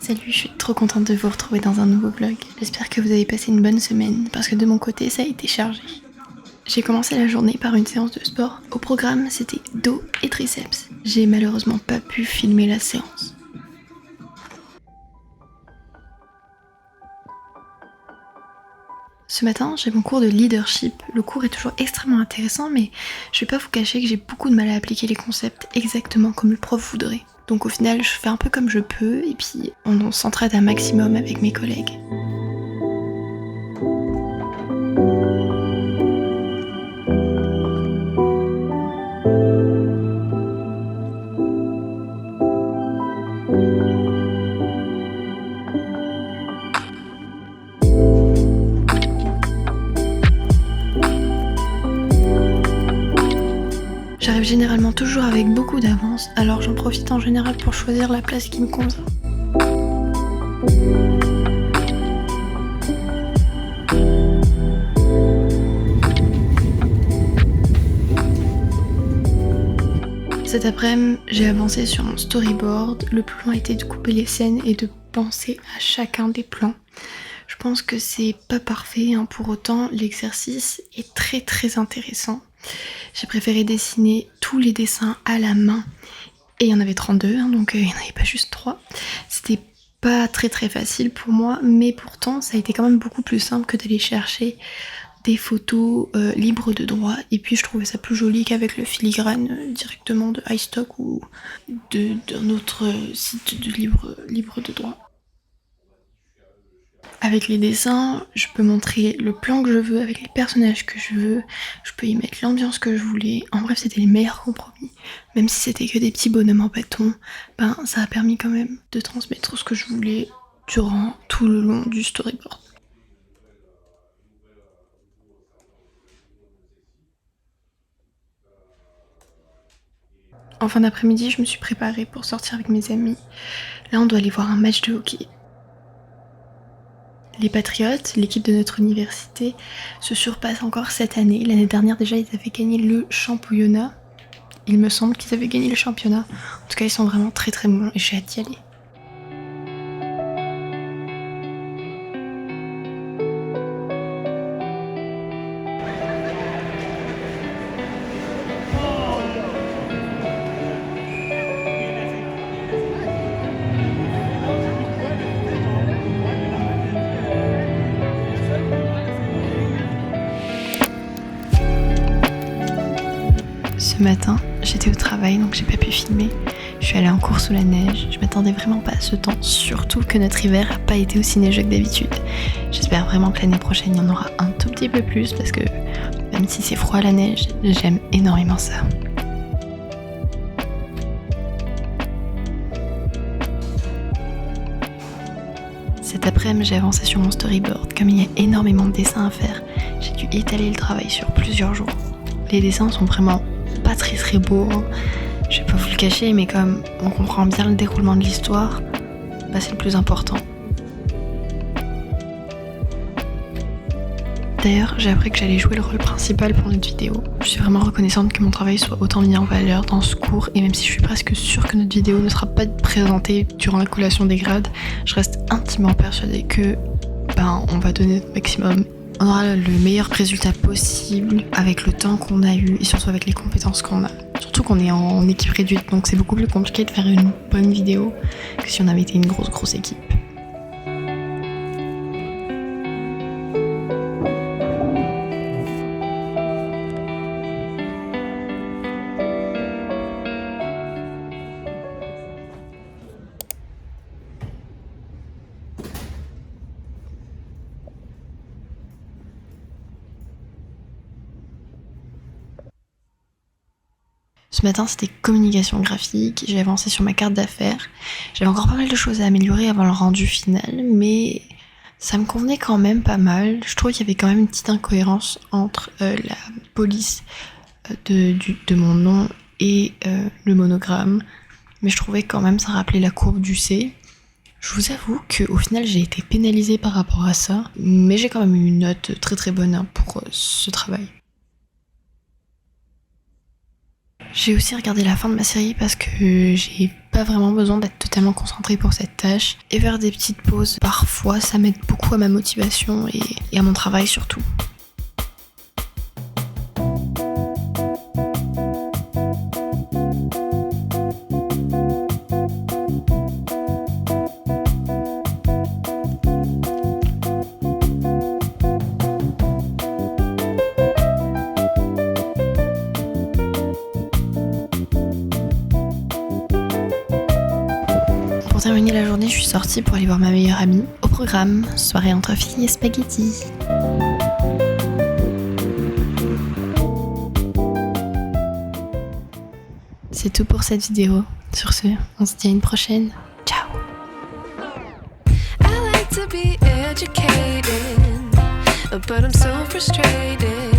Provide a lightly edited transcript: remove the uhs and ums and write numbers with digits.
Salut, je suis trop contente de vous retrouver dans un nouveau vlog. J'espère que vous avez passé une bonne semaine, parce que de mon côté, ça a été chargé. J'ai commencé la journée par une séance de sport. Au programme, c'était dos et triceps. J'ai malheureusement pas pu filmer la séance. Ce matin, j'ai mon cours de leadership. Le cours est toujours extrêmement intéressant, mais je vais pas vous cacher que j'ai beaucoup de mal à appliquer les concepts exactement comme le prof voudrait. Donc au final, je fais un peu comme je peux, et puis on s'entraide un maximum avec mes collègues. J'arrive généralement toujours avec beaucoup d'avance, alors j'en profite en général pour choisir la place qui me convient. Cet après-midi, j'ai avancé sur mon storyboard. Le plan était de couper les scènes et de penser à chacun des plans. Je pense que c'est pas parfait, pour autant l'exercice est très intéressant. J'ai préféré dessiner tous les dessins à la main. Et il y en avait 32, donc il n'y en avait pas juste 3. C'était pas très facile pour moi, mais pourtant ça a été quand même beaucoup plus simple que d'aller chercher des photos libres de droit. Et puis je trouvais ça plus joli qu'avec le filigrane directement de iStock ou d'un autre site de libre de droit. Avec les dessins, je peux montrer le plan que je veux, avec les personnages que je veux, je peux y mettre l'ambiance que je voulais. En bref, c'était les meilleurs compromis. Même si c'était que des petits bonhommes en bâton, ça a permis quand même de transmettre ce que je voulais durant tout le long du storyboard. En fin d'après-midi, je me suis préparée pour sortir avec mes amis. Là, on doit aller voir un match de hockey. Les Patriotes, l'équipe de notre université, se surpassent encore cette année. L'année dernière déjà, ils avaient gagné le championnat. Il me semble qu'ils avaient gagné le championnat. En tout cas, ils sont vraiment très bons et j'ai hâte d'y aller. Ce matin, j'étais au travail, donc j'ai pas pu filmer. Je suis allée en cours sous la neige. Je m'attendais vraiment pas à ce temps, surtout que notre hiver a pas été aussi neigeux que d'habitude. J'espère vraiment que l'année prochaine, il y en aura un tout petit peu plus, parce que même si c'est froid la neige, j'aime énormément ça. Cet après-midi, j'ai avancé sur mon storyboard. Comme il y a énormément de dessins à faire, j'ai dû étaler le travail sur plusieurs jours. Les dessins sont vraiment pas très beaux, Je vais pas vous le cacher, mais comme on comprend bien le déroulement de l'histoire, c'est le plus important. D'ailleurs, j'ai appris que j'allais jouer le rôle principal pour notre vidéo. Je suis vraiment reconnaissante que mon travail soit autant mis en valeur dans ce cours, et même si je suis presque sûre que notre vidéo ne sera pas présentée durant la collation des grades, je reste intimement persuadée que on va donner notre maximum. On aura le meilleur résultat possible avec le temps qu'on a eu et surtout avec les compétences qu'on a. Surtout qu'on est en équipe réduite, donc c'est beaucoup plus compliqué de faire une bonne vidéo que si on avait été une grosse équipe. Ce matin, c'était communication graphique, j'ai avancé sur ma carte d'affaires. J'avais encore pas mal de choses à améliorer avant le rendu final, mais ça me convenait quand même pas mal. Je trouvais qu'il y avait quand même une petite incohérence entre la police de mon nom et le monogramme, mais je trouvais quand même ça rappelait la courbe du C. Je vous avoue qu'au final, j'ai été pénalisée par rapport à ça, mais j'ai quand même eu une note très bonne pour ce travail. J'ai aussi regardé la fin de ma série parce que j'ai pas vraiment besoin d'être totalement concentrée pour cette tâche. Et faire des petites pauses, parfois, ça m'aide beaucoup à ma motivation et à mon travail surtout. Pour terminer la journée, je suis sortie pour aller voir ma meilleure amie. Au programme, soirée entre filles et spaghetti. C'est tout pour cette vidéo. Sur ce, on se dit à une prochaine. Ciao. I like to be educated, but I'm so frustrated.